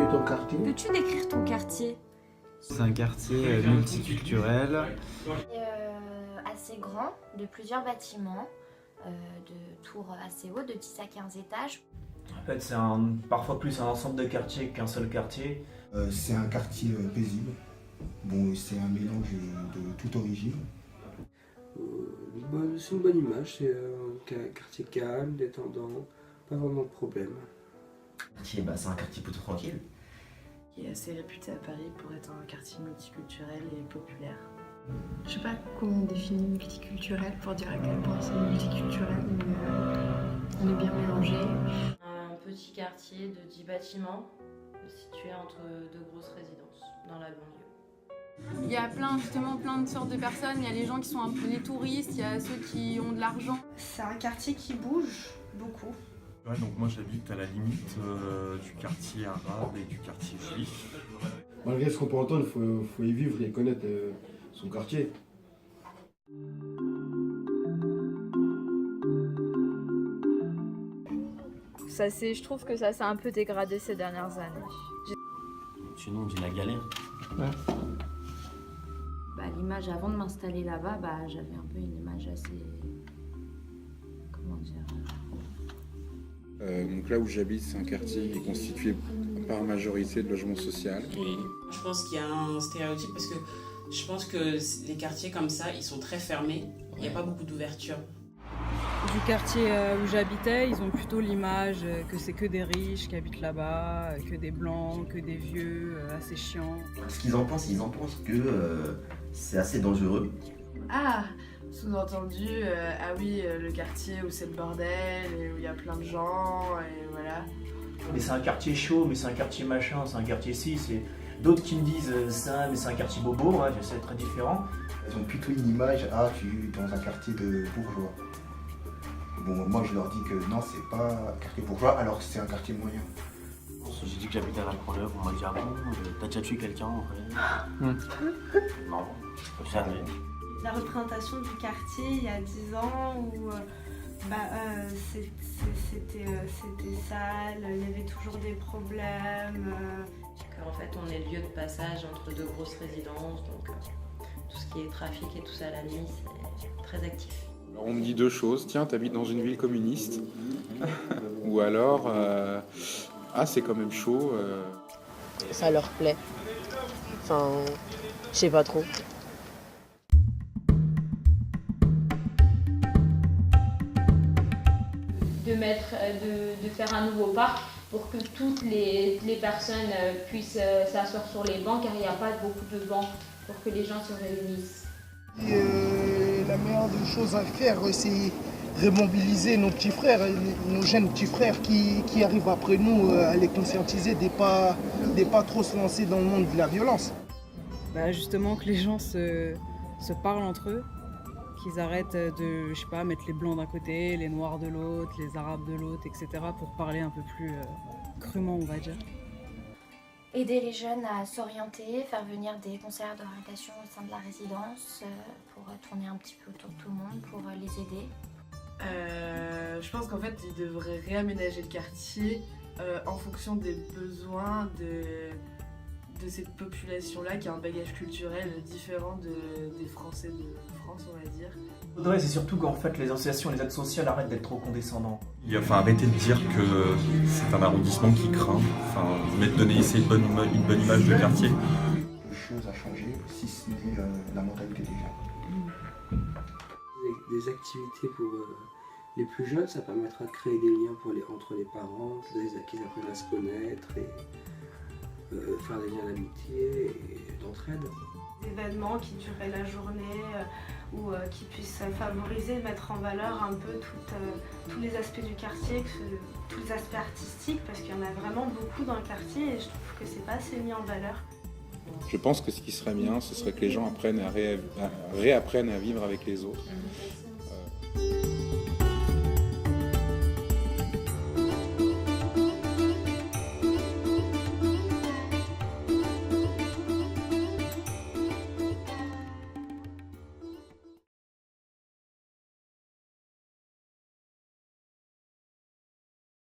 décrire ton quartier? Peux-tu décrire ton quartier? C'est un quartier multiculturel. Assez grand, de plusieurs bâtiments, de tours assez hauts, de 10 à 15 étages. En fait, c'est parfois plus un ensemble de quartiers qu'un seul quartier. C'est un quartier paisible. Bon, c'est un mélange de toute origine. C'est une bonne image, c'est un quartier calme, détendant, pas vraiment de problème. C'est un quartier plutôt tranquille. Qui est assez réputé à Paris pour être un quartier multiculturel et populaire. Je sais pas comment on définit multiculturel pour dire à quel point c'est multiculturel, mais on est bien mélangés. Un petit quartier de 10 bâtiments situé entre deux grosses résidences dans la banlieue. Il y a justement plein de sortes de personnes, il y a les gens qui sont un peu les touristes, il y a ceux qui ont de l'argent. C'est un quartier qui bouge beaucoup. Ouais, donc moi j'habite à la limite du quartier arabe et du quartier juif. Malgré ce qu'on peut entendre, il faut y vivre et connaître son quartier. Je trouve que ça s'est un peu dégradé ces dernières années. Sinon on dit la galère. Ouais. L'image avant de m'installer là-bas, j'avais un peu une image assez... comment dire... Donc là où j'habite, c'est un quartier qui est constitué par majorité de logements sociaux. Je pense qu'il y a un stéréotype parce que je pense que les quartiers comme ça, ils sont très fermés. Il n'y a pas beaucoup d'ouverture. Du quartier où j'habitais, ils ont plutôt l'image que c'est que des riches qui habitent là-bas, que des blancs, que des vieux, assez chiants. Ce qu'ils en pensent, ils en pensent que c'est assez dangereux. Ah, sous-entendu, le quartier où c'est le bordel et où il y a plein de gens et voilà. Mais c'est un quartier chaud, mais c'est un quartier machin, c'est un quartier ci, c'est... D'autres qui me disent ça, mais c'est un quartier bobo, ouais, c'est très différent. Ils ont plutôt une image, tu es dans un quartier de bourgeois. Bon, moi je leur dis que non, c'est pas un quartier bourgeois, alors que c'est un quartier moyen. J'ai dit que j'habitais à la Croix-Neuve, on m'a dit ah bon, t'as déjà tué quelqu'un en vrai? Non, jamais. La représentation du quartier il y a 10 ans où c'était sale, il y avait toujours des problèmes. En fait, on est lieu de passage entre deux grosses résidences, donc tout ce qui est trafic et tout ça la nuit, c'est très actif. Alors on me dit deux choses, tiens, t'habites dans une ville communiste, ou alors, c'est quand même chaud. Ça leur plaît, enfin, je sais pas trop. De faire un nouveau parc pour que toutes les personnes puissent s'asseoir sur les bancs, car il n'y a pas beaucoup de bancs pour que les gens se réunissent. La meilleure des choses à faire, c'est remobiliser nos petits frères, nos jeunes petits frères qui arrivent après nous à les conscientiser de pas trop se lancer dans le monde de la violence. Justement que les gens se parlent entre eux, qu'ils arrêtent de, mettre les blancs d'un côté, les noirs de l'autre, les arabes de l'autre, etc. pour parler un peu plus crûment, on va dire. Aider les jeunes à s'orienter, faire venir des conseillers d'orientation au sein de la résidence pour tourner un petit peu autour de tout le monde, pour les aider. Je pense qu'en fait, ils devraient réaménager le quartier en fonction des besoins de cette population-là qui a un bagage culturel différent des Français de France, on va dire. Ouais, c'est surtout qu'en fait les associations et les aides sociales arrêtent d'être trop condescendants. Arrêtez de dire que c'est un arrondissement qui craint, mais essayer une bonne image de quartier. Quelque chose à changer, si ce n'est la mentalité des gens. Des activités pour les plus jeunes, ça permettra de créer des liens entre les parents, qu'ils apprennent à se connaître et faire des liens d'amitié et d'entraide. Des événements qui dureraient la journée ou qui puissent favoriser, mettre en valeur un peu tous les aspects du quartier, tous les aspects artistiques, parce qu'il y en a vraiment beaucoup dans le quartier et je trouve que c'est pas assez mis en valeur. Je pense que ce qui serait bien, ce serait que les gens réapprennent à vivre avec les autres.